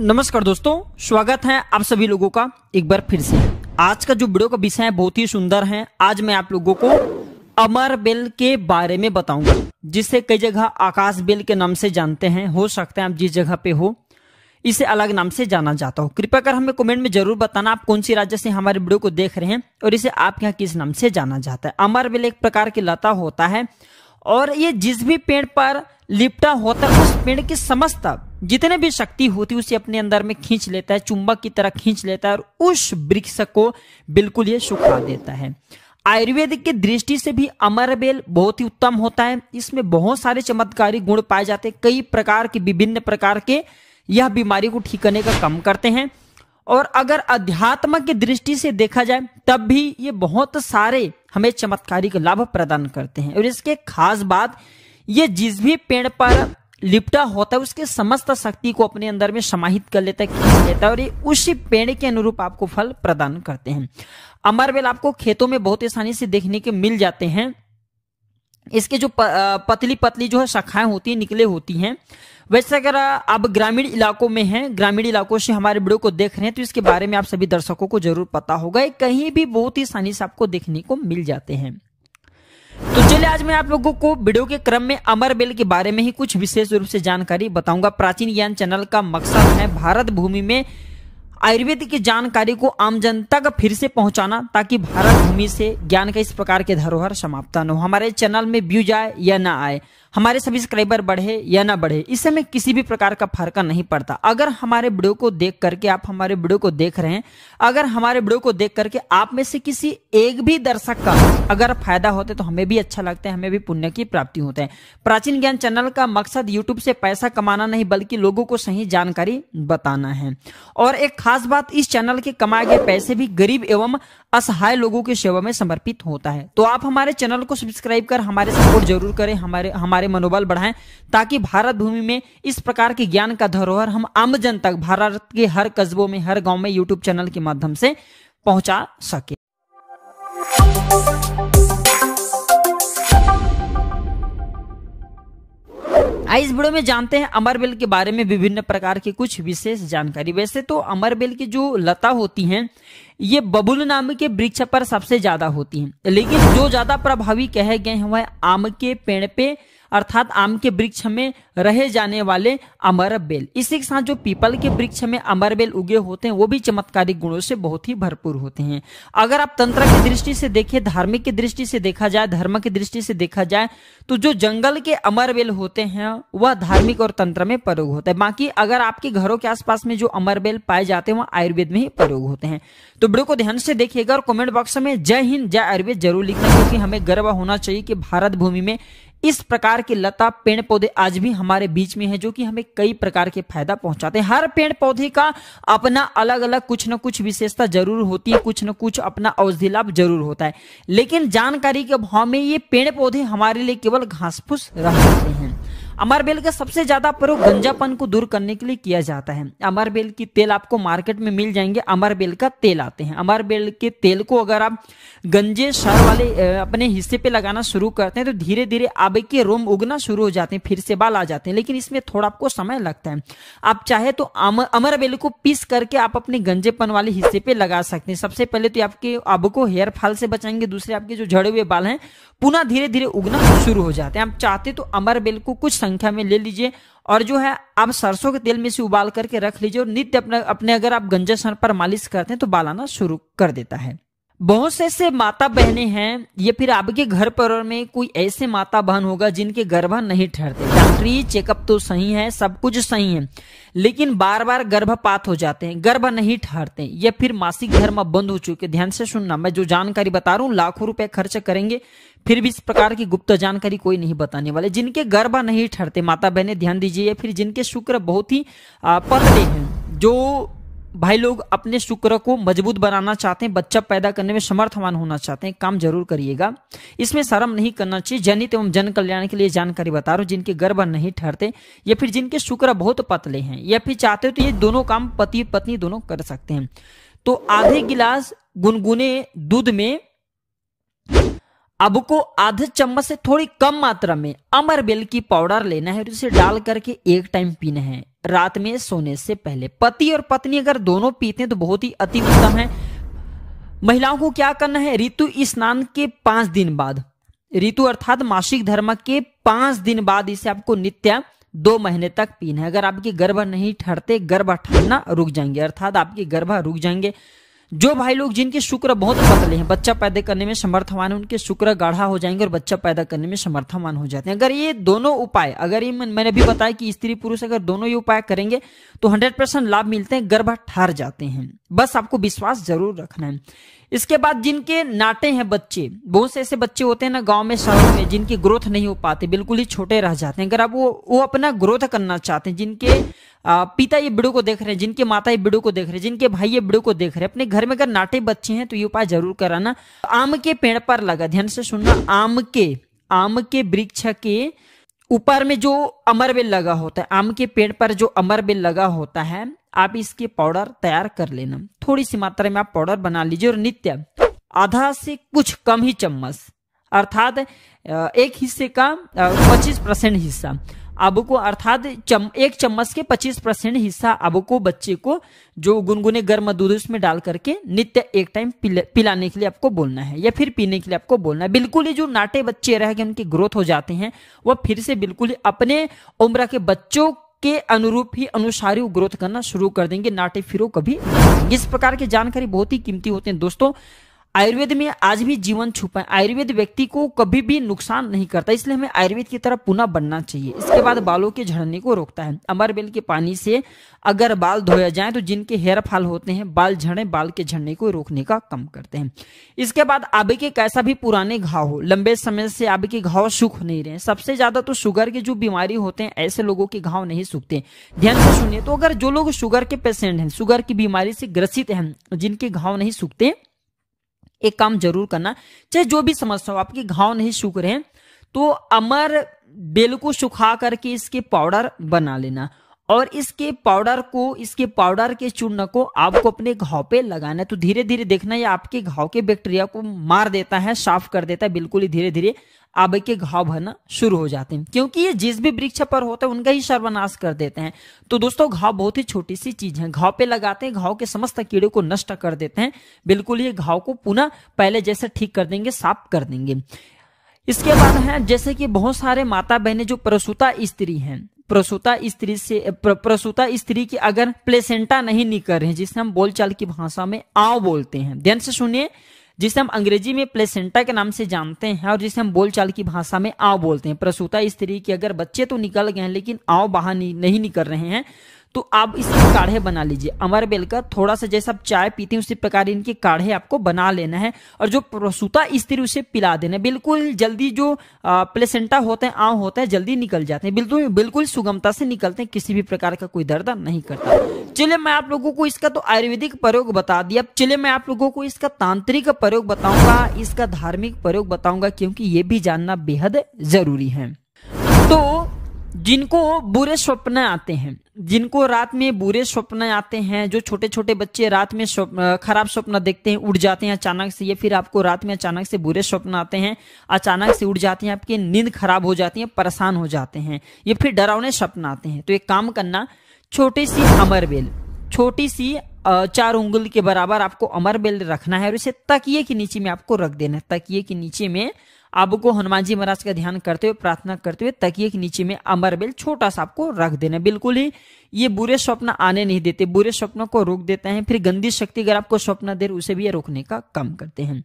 नमस्कार दोस्तों, स्वागत है आप सभी लोगों का एक बार फिर से। आज का जो वीडियो का विषय है बहुत ही सुंदर है। आज मैं आप लोगों को अमर बेल के बारे में बताऊंगा, जिसे कई जगह आकाश बेल के नाम से जानते हैं। हो सकता है आप जिस जगह पे हो इसे अलग नाम से जाना जाता हो। कृपया कर हमें कमेंट में जरूर बताना आप कौन सी राज्य से हमारे वीडियो को देख रहे हैं और इसे आपके यहाँ किस नाम से जाना जाता है। अमर बेल एक प्रकार की लता होता है और ये जिस भी पेड़ पर लिपटा होता है उस पेड़ की समस्त जितने भी शक्ति होती है उसे अपने अंदर में खींच लेता है, चुंबक की तरह खींच लेता है और उस वृक्ष को बिल्कुल ये सुखा देता है। आयुर्वेद की दृष्टि से भी अमर बेल बहुत ही उत्तम होता है। इसमें बहुत सारे चमत्कारी गुण पाए जाते हैं। कई प्रकार के विभिन्न प्रकार के यह बीमारी को ठीक करने का काम करते हैं। और अगर अध्यात्म की दृष्टि से देखा जाए तब भी ये बहुत सारे हमें चमत्कारिक लाभ प्रदान करते हैं। और इसके खास बात ये जिस भी पेड़ पर लिपटा होता है उसके समस्त शक्ति को अपने अंदर में समाहित कर लेता है, खींच लेता है और ये उसी पेड़ के अनुरूप आपको फल प्रदान करते हैं। अमर बेल आपको खेतों में बहुत आसानी से देखने के मिल जाते हैं। इसके जो पतली पतली जो है शाखाएं होती हैं, निकले होती हैं। वैसे अगर आप ग्रामीण इलाकों में हैं, ग्रामीण इलाकों से हमारे वीडियो को देख रहे हैं तो इसके बारे में आप सभी दर्शकों को जरूर पता होगा। कहीं भी बहुत ही आसानी से आपको देखने को मिल जाते हैं। तो चलिए आज मैं आप लोगों को वीडियो के क्रम में अमर बेल के बारे में ही कुछ विशेष रूप से जानकारी बताऊंगा। प्राचीन ज्ञान चैनल का मकसद है भारत भूमि में आयुर्वेद की जानकारी को आम जन तक फिर से पहुंचाना, ताकि भारत भूमि से ज्ञान का इस प्रकार के धरोहर समाप्त न हो। हमारे चैनल में व्यू जाए या ना आए, हमारे सब्सक्राइबर बढ़े या ना बढ़े, इससे में किसी भी प्रकार का फर्क नहीं पड़ता। अगर हमारे वीडियो को देख करके आप हमारे वीडियो को देख रहे हैं, अगर हमारे वीडियो को देख करके आप में से किसी एक भी दर्शक का अगर फायदा होता है तो हमें भी अच्छा लगता है, हमें भी पुण्य की प्राप्ति होता है। प्राचीन ज्ञान चैनल का मकसद यूट्यूब से पैसा कमाना नहीं बल्कि लोगों को सही जानकारी बताना है। और एक खास बात, इस चैनल के कमाए गए पैसे भी गरीब एवं असहाय लोगों की सेवा में समर्पित होता है। तो आप हमारे चैनल को सब्सक्राइब कर हमारे सपोर्ट जरूर करें, हमारे मनोबल बढ़ाएं, ताकि भारत भूमि में इस प्रकार के ज्ञान का धरोहर हम आम जन तक भारत के हर कस्बों में, हर गांव में यूट्यूब चैनल के माध्यम से पहुंचा सके। इस वीडियो में जानते हैं अमर बेल के बारे में विभिन्न प्रकार की कुछ विशेष जानकारी। वैसे तो अमर बेल की जो लता होती हैं ये बबूल नाम के वृक्ष पर सबसे ज्यादा होती हैं, लेकिन जो ज्यादा प्रभावी कहे गए हैं वह आम के पेड़ पे अर्थात आम के वृक्ष में रहे जाने वाले अमर बेल। इसी के साथ जो पीपल के वृक्ष में अमर बेल उगे होते हैं वो भी चमत्कारिक गुणों से बहुत ही भरपूर होते हैं। अगर आप तंत्र की दृष्टि से देखें, धार्मिक की दृष्टि से देखा जाए, धर्म की दृष्टि से देखा जाए तो जो जंगल के अमर बेल होते हैं वह धार्मिक और तंत्र में प्रयोग होता है। बाकी अगर आपके घरों के आसपास में जो अमर बेल पाए जाते हैं वह आयुर्वेद में ही प्रयोग होते हैं। तो वीडियो को ध्यान से देखिएगा और कमेंट बॉक्स में जय हिंद जय आयुर्वेद जरूर लिखना, क्योंकि हमें गर्व होना चाहिए कि भारत भूमि में इस प्रकार के लता पेड़ पौधे आज भी हमारे बीच में है जो कि हमें कई प्रकार के फायदा पहुंचाते हैं। हर पेड़ पौधे का अपना अलग अलग कुछ न कुछ विशेषता जरूर होती है, कुछ न कुछ अपना औषधि लाभ जरूर होता है, लेकिन जानकारी के अभाव में ये पेड़ पौधे हमारे लिए केवल घास फूस रह जाते हैं। अमर बेल का सबसे ज्यादा प्रयोग गंजापन को दूर करने के लिए किया जाता है। अमर बेल की तेल आपको मार्केट में मिल जाएंगे, अमर बेल का तेल आते हैं। अमर बेल के तेल को अगर आप गंजे सर वाले अपने हिस्से पे लगाना शुरू करते हैं तो धीरे धीरे आपके रोम उगना शुरू हो जाते हैं, फिर से बाल आ जाते हैं, लेकिन इसमें थोड़ा आपको समय लगता है। आप चाहे तो अमर बेल को पीस करके आप अपने गंजेपन वाले हिस्से पे लगा सकते हैं। सबसे पहले तो आपको हेयर फॉल से बचाएंगे, दूसरे आपके जो झड़े हुए बाल हैं पुनः धीरे धीरे उगना शुरू हो जाते हैं। आप चाहते तो अमर बेल को कुछ संख्या में ले लीजिए और जो है आप सरसों के तेल में से उबाल करके रख लीजिए और नित्य अपने अगर आप गंजे सर पर मालिश करते हैं तो बाल आना शुरू कर देता है। बहुत से ऐसे माता बहनें हैं या फिर आपके घर परिवार में कोई ऐसे माता बहन होगा जिनके गर्भ नहीं ठहरते। डॉक्टरी चेकअप तो सही है, सब कुछ सही है, लेकिन बार बार गर्भपात हो जाते हैं, गर्भ नहीं ठहरते या फिर मासिक धर्म बंद हो चुके। ध्यान से सुनना, मैं जो जानकारी बता रहा हूँ लाखों रुपए खर्च करेंगे फिर भी इस प्रकार की गुप्त जानकारी कोई नहीं बताने वाले। जिनके गर्भ नहीं ठहरते माता बहनें ध्यान दीजिए, या फिर जिनके शुक्र बहुत ही पतले हैं, जो भाई लोग अपने शुक्र को मजबूत बनाना चाहते हैं, बच्चा पैदा करने में समर्थवान होना चाहते हैं, काम जरूर करिएगा, इसमें शर्म नहीं करना चाहिए। जनित एवं जन कल्याण के लिए जानकारी बता रहा हूँ। जिनके गर्भ नहीं ठहरते या फिर जिनके शुक्र बहुत पतले हैं या फिर चाहते हो तो ये दोनों काम पति पत्नी दोनों कर सकते हैं। तो आधे गिलास गुनगुने दूध में आपको आधे चम्मच से थोड़ी कम मात्रा में अमरबेल की पाउडर लेना है और इसे डाल करके एक टाइम पीना है रात में सोने से पहले। पति और पत्नी अगर दोनों पीते हैं तो बहुत ही अति उत्तम है। महिलाओं को क्या करना है, ऋतु स्नान के 5 दिन बाद, ऋतु अर्थात मासिक धर्म के 5 दिन बाद इसे आपको नित्य 2 महीने तक पीना है। अगर आपके गर्भ नहीं ठहरते, गर्भ ठहरना रुक जाएंगे, अर्थात आपके गर्भ रुक जाएंगे। जो भाई लोग जिनके शुक्र बहुत पतले हैं, बच्चा पैदा करने में समर्थवान है, उनके शुक्र गाढ़ा हो जाएंगे और बच्चा पैदा करने में समर्थवान हो जाते हैं। अगर ये दोनों उपाय, अगर ये मैंने भी बताया कि स्त्री पुरुष अगर दोनों ये उपाय करेंगे तो 100% लाभ मिलते हैं, गर्भ ठहर जाते हैं। बस आपको विश्वास जरूर रखना है। इसके बाद जिनके नाटे हैं बच्चे, बहुत से ऐसे बच्चे होते हैं ना गांव में, शहरों में, जिनकी ग्रोथ नहीं हो पाते, बिल्कुल ही छोटे रह जाते हैं। अगर आप वो अपना ग्रोथ करना चाहते हैं, जिनके पिता ये वीडियो को देख रहे हैं, जिनके माता ये वीडियो को देख रहे हैं, जिनके भाई ये वीडियो को देख रहे हैं, अपने घर में अगर नाटे बच्चे हैं तो ये उपाय जरूर कराना। आम के पेड़ पर लगा, ध्यान से सुनना, आम के वृक्ष के ऊपर में जो अमरबेल लगा होता है, आम के पेड़ पर जो अमरबेल लगा होता है, आप इसके पाउडर तैयार कर लेना। थोड़ी सी मात्रा में आप पाउडर बना लीजिए और नित्य आधा से कुछ कम ही चम्मच, अर्थात एक हिस्से का 25% हिस्सा आपको, अर्थात एक चम्मच के 25% हिस्सा आपको बच्चे को जो गुनगुने गर्म दूध उसमें डाल करके नित्य एक टाइम पिलाने के लिए आपको बोलना है या फिर पीने के लिए आपको बोलना है। बिल्कुल ही जो नाटे बच्चे रह गए, उनकी ग्रोथ हो जाते हैं, वह फिर से बिल्कुल ही अपने उम्र के बच्चों के अनुरूप ही अनुसारी ग्रोथ करना शुरू कर देंगे, नाटे फिरो कभी। इस प्रकार की जानकारी बहुत ही कीमती होते हैं दोस्तों। आयुर्वेद में आज भी जीवन छुपा है। आयुर्वेद व्यक्ति को कभी भी नुकसान नहीं करता, इसलिए हमें आयुर्वेद की तरफ पुनः बढ़ना चाहिए। इसके बाद बालों के झड़ने को रोकता है। अमरबेल के पानी से अगर बाल धोया जाए तो जिनके हेयर फॉल होते हैं, बाल झड़े, बाल के झड़ने को रोकने का काम करते हैं। इसके बाद आपके कैसा भी पुराने घाव हो, लंबे समय से आपके घाव सूख नहीं रहे, सबसे ज्यादा तो शुगर की जो बीमारी होते हैं, ऐसे लोगों के घाव नहीं सूखते। ध्यान से सुनिए, तो अगर जो लोग शुगर के पेशेंट हैं, शुगर की बीमारी से ग्रसित हैं, जिनके घाव नहीं सूखते, एक काम जरूर करना, चाहे जो भी समस्या हो, आपके घाव नहीं सूख रहे हैं तो अमर बेल को सुखा करके इसके पाउडर बना लेना और इसके पाउडर के चूर्ण को आपको अपने घाव पे लगाना है। तो धीरे धीरे देखना ये आपके घाव के बैक्टीरिया को मार देता है, साफ कर देता है, बिल्कुल ही धीरे धीरे आपके घाव भरना शुरू हो जाते हैं, क्योंकि ये जिस भी वृक्ष पर होता है उनका ही सर्वनाश कर देते हैं। तो दोस्तों घाव बहुत ही छोटी सी चीज है, घाव पे लगाते हैं, घाव के समस्त कीड़े को नष्ट कर देते हैं, बिल्कुल ही घाव को पुनः पहले जैसे ठीक कर देंगे, साफ कर देंगे। इसके बाद है जैसे कि बहुत सारे माता बहनें जो प्रसूता स्त्री हैं, प्रसूता स्त्री की अगर प्लेसेंटा नहीं निकल रहे हैं, जिसे हम बोलचाल की भाषा में आंव बोलते हैं, ध्यान से सुनिए, जिसे हम अंग्रेजी में प्लेसेंटा के नाम से जानते हैं और जिसे हम बोलचाल की भाषा में आंव बोलते हैं। प्रसूता स्त्री के अगर बच्चे तो निकल गए हैं लेकिन आंव बाहर नहीं निकल रहे हैं, तो आप इसके काढ़े बना लीजिए। अमरबेल का थोड़ा सा, जैसा आप चाय पीते हैं उसी प्रकार इनके काढ़े आपको बना लेना है और जो प्रसूता स्त्री उसे पिला देना। बिल्कुल जल्दी जो प्लेसेंटा होते हैं, आंव होता है, जल्दी निकल जाते हैं, बिल्कुल सुगमता से निकलते हैं, किसी भी प्रकार का कोई दर्द नहीं करता। चलिए मैं आप लोगों को इसका तो आयुर्वेदिक प्रयोग बता दिया, चलिए मैं आप लोगों को इसका तांत्रिक प्रयोग बताऊंगा, इसका धार्मिक प्रयोग बताऊंगा, क्योंकि ये भी जानना बेहद जरूरी है। तो जिनको बुरे स्वप्न आते हैं, जिनको रात में बुरे स्वप्न आते हैं, जो छोटे छोटे बच्चे रात में खराब स्वप्न देखते हैं, उड़ जाते हैं अचानक से, या फिर आपको रात में अचानक से बुरे स्वप्न आते हैं, अचानक से उड़ जाते हैं, आपकी नींद खराब हो जाती है, परेशान हो जाते हैं, या फिर डरावने स्वप्न आते हैं, तो एक काम करना, छोटी सी अमरबेल, छोटी सी 4 उंगली के बराबर आपको अमरबेल रखना है और इसे तकिए के नीचे में आपको रख देना है। तकिए के नीचे में आपको हनुमान जी महाराज का ध्यान करते हुए, प्रार्थना करते हुए तकिए के नीचे में अमरबेल छोटा सा आपको रख देना। बिल्कुल ही ये बुरे स्वप्न आने नहीं देते, बुरे स्वप्नों को रोक देते हैं। फिर गंदी शक्ति अगर आपको स्वप्न दे उसे भी ये रोकने का काम करते हैं।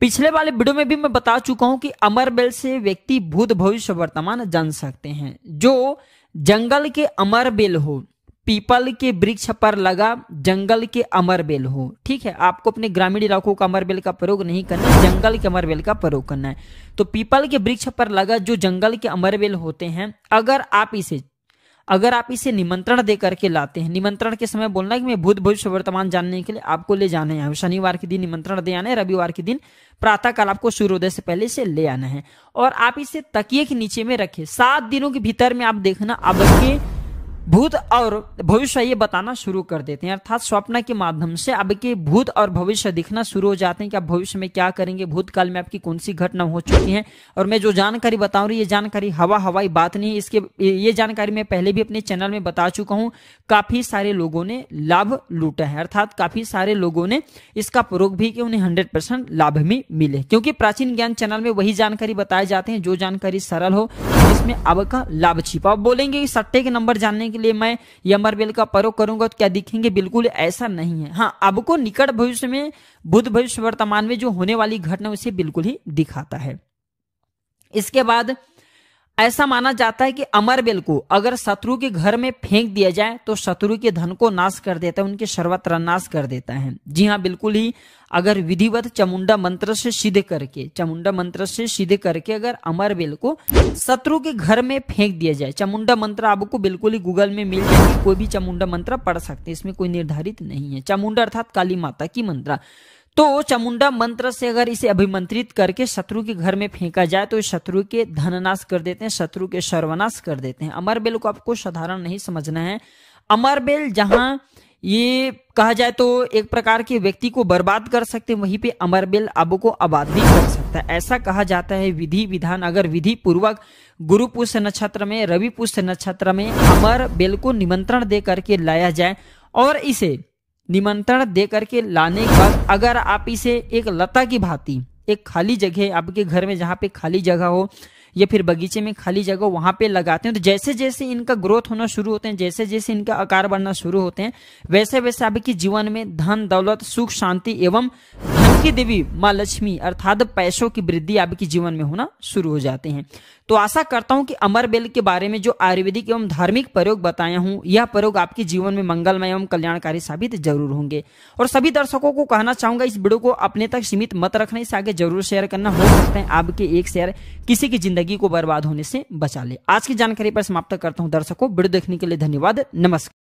पिछले वाले वीडियो में भी मैं बता चुका हूं कि अमरबेल से व्यक्ति भूत भविष्य वर्तमान जान सकते हैं। जो जंगल के अमरबेल हो, पीपल के वृक्ष पर लगा जंगल के अमरबेल हो, ठीक है, आपको अपने ग्रामीण इलाकों का अमरबेल का प्रयोग नहीं करना है, जंगल के अमरबेल का प्रयोग करना है। तो पीपल के वृक्ष पर लगा जो जंगल के अमरबेल होते हैं, अगर आप इसे निमंत्रण दे करके लाते हैं, निमंत्रण के समय बोलना कि मैं भूत भविष्य वर्तमान जानने के लिए आपको ले जाना है, शनिवार के दिन निमंत्रण दे आना है, रविवार के दिन प्रातः काल आपको सूर्योदय से पहले इसे ले आना है और आप इसे तकिए के नीचे में रखें। 7 दिनों के भीतर में आप देखना आपके भूत और भविष्य ये बताना शुरू कर देते हैं, अर्थात स्वप्न के माध्यम से आपके भूत और भविष्य दिखना शुरू हो जाते हैं कि आप भविष्य में क्या करेंगे, भूतकाल में आपकी कौन सी घटना हो चुकी है। और मैं जो जानकारी बता रही हूँ, ये जानकारी हवाई बात नहीं, इसके ये जानकारी मैं पहले भी अपने चैनल में बता चुका हूँ। काफी सारे लोगों ने लाभ लूटा है, अर्थात काफी सारे लोगों ने इसका प्रयोग भी किया, उन्हें 100% लाभ भी मिले, क्योंकि प्राचीन ज्ञान चैनल में वही जानकारी बताए जाते हैं जो जानकारी सरल हो, इसमें आपका लाभ छिपा। आप बोलेंगे कि सट्टे के नंबर जानने के लिए मैं ये अमरबेल का प्रयोग करूंगा तो क्या दिखेंगे, बिल्कुल ऐसा नहीं है। हाँ, आपको निकट भविष्य में, भूत भविष्य वर्तमान में जो होने वाली घटना उसे बिल्कुल ही दिखाता है। इसके बाद ऐसा माना जाता है कि अमरबेल को अगर शत्रु के घर में फेंक दिया जाए तो शत्रु के धन को नाश कर देता है, उनके सर्वत्र नाश कर देता है। जी हाँ, बिल्कुल ही अगर विधिवत चामुंडा मंत्र से सिद्ध करके अगर अमरबेल को शत्रु के घर में फेंक दिया जाए, चामुंडा मंत्र आपको बिल्कुल ही गूगल में मिल जाएगी, कोई भी चामुंडा मंत्र पढ़ सकते हैं, इसमें कोई निर्धारित नहीं है। चामुंडा अर्थात काली माता की मंत्र, तो चामुंडा मंत्र से अगर इसे अभिमंत्रित करके शत्रु के घर में फेंका जाए तो शत्रु के धननाश कर देते हैं, शत्रु के सर्वनाश कर देते हैं। अमरबेल को आपको साधारण नहीं समझना है। अमरबेल जहां ये कहा जाए तो एक प्रकार के व्यक्ति को बर्बाद कर सकते हैं, वहीं पे अमरबेल आपको आबाद भी कर सकता है। ऐसा कहा जाता है विधि विधान अगर विधि पूर्वक गुरु पुष्य नक्षत्र में, रवि पुष्य नक्षत्र में अमरबेल को निमंत्रण दे करके लाया जाए और इसे निमंत्रण दे करके लाने के बाद अगर आप इसे एक लता की भांति एक खाली जगह आपके घर में जहाँ पे खाली जगह हो या फिर बगीचे में खाली जगह वहां पे लगाते हैं, तो जैसे जैसे इनका ग्रोथ होना शुरू होते हैं, जैसे जैसे इनका आकार बढ़ना शुरू होते हैं, वैसे वैसे आपके जीवन में धन दौलत सुख शांति एवं धन की देवी माँ लक्ष्मी अर्थात पैसों की वृद्धि आपके जीवन में होना शुरू हो जाते हैं। तो आशा करता हूं कि अमरबेल के बारे में जो आयुर्वेदिक एवं धार्मिक प्रयोग बताया हूं, यह प्रयोग आपके जीवन में मंगलमय एवं कल्याणकारी साबित जरूर होंगे। और सभी दर्शकों को कहना चाहूंगा इस वीडियो को अपने तक सीमित मत रखना, इसे आगे जरूर शेयर करना, हो सकता है आपके एक शेयर किसी की जिंदगी को बर्बाद होने से बचा ले। आज की जानकारी पर समाप्त करता हूं दर्शकों, वीडियो देखने के लिए धन्यवाद, नमस्कार।